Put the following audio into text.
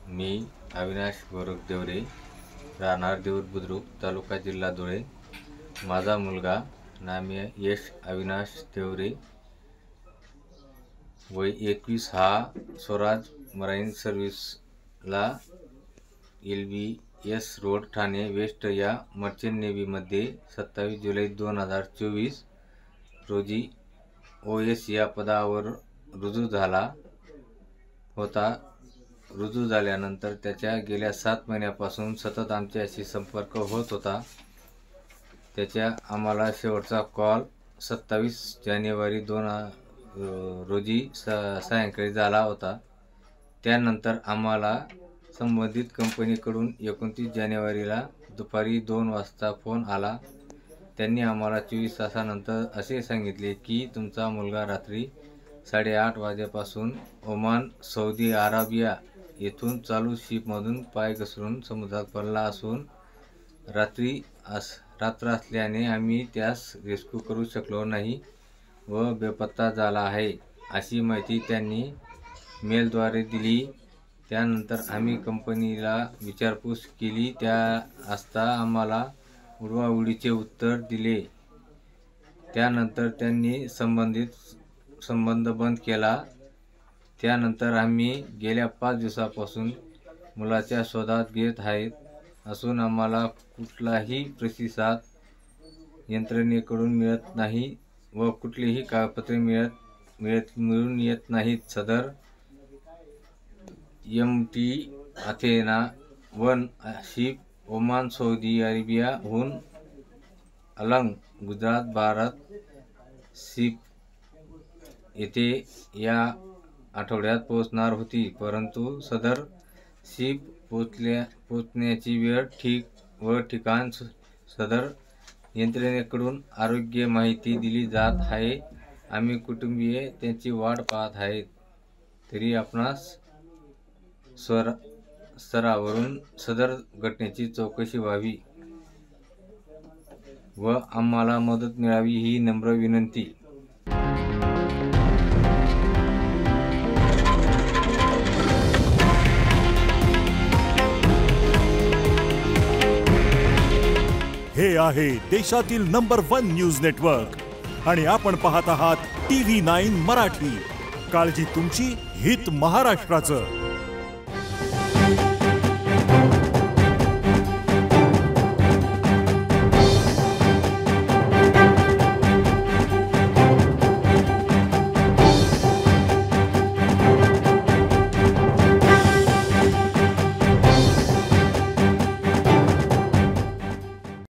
मी अविनाश गोरख देवरे, राहणार देऊर बुद्रुक, तालुका जिल्हा धुळे। माझा मुलगा नामे यश अविनाश देवरे, वय 21, हा स्वराज मराईन सर्व्हिसला LBS रोड ठाणे वेस्ट या मर्चंट नेव्हीमध्ये 27 जुलै 2024 रोजी OS या पदावर रुजू झाला होता। रुजू झाल्यानंतर त्याच्या गेल्या 7 महिन्यापासून सतत आमच्याशी संपर्क होत होता। त्याच्या आम्हाला शेवटचा कॉल 27 जानेवारी रोजी सायंकाळी झाला होता। त्यानंतर आम्हाला संबंधित कंपनीकडून 29 जानेवारीला दुपारी 2 वाजता फोन आला। त्यांनी आम्हाला 24 तासानंतर असे सांगितले की तुमचा मुलगा रात्री 8:30 वाजेपासून ओमान, सौदी अरेबिया येथून चालू शिपमधून पाय घसरून समुद्रात पडला असून रात्र असल्याने आम्ही त्यास रेस्क्यू करू शकलो नाही व बेपत्ता झाला आहे, अशी माहिती त्यांनी मेलद्वारे दिली। त्यानंतर आम्ही कंपनीला विचारपूस केली असता आम्हाला उडवाउडीचे उत्तर दिले। त्यानंतर त्यांनी संबंध बंद केला। त्यानंतर आम्ही गेल्या 5 दिवसापासून मुलाच्या शोधात घेत असून आम्हाला कुठलाही प्रतिसाद यंत्रणेकडून मिळत नाही व कुठलीही कागदपत्रे मिळून येत नाहीत। सदर MT Athena 1 ship Oman, Saudi अरेबियाहून अलंग, गुजरात, भारत शिप येथे या आठवड्यात पोहोचणार होती, परंतु सदर शिप पोहोचण्याची वेळ व ठिकाण सदर यंत्रणेकडून अयोग्य माहिती दिली जात आहे। आम्ही कुटुंबीय त्यांची वाट पाहत आहेत, तरी आपणास स्तरावरून सदर घटनेची चौकशी व्हावी व आम्हाला मदत मिळावी ही नम्र विनंती। हे आहे देशातील नंबर 1 न्यूज नेटवर्क आणि आपण पाहत आहात TV9 मराठी। काळजी तुमची, हित महाराष्ट्राचं।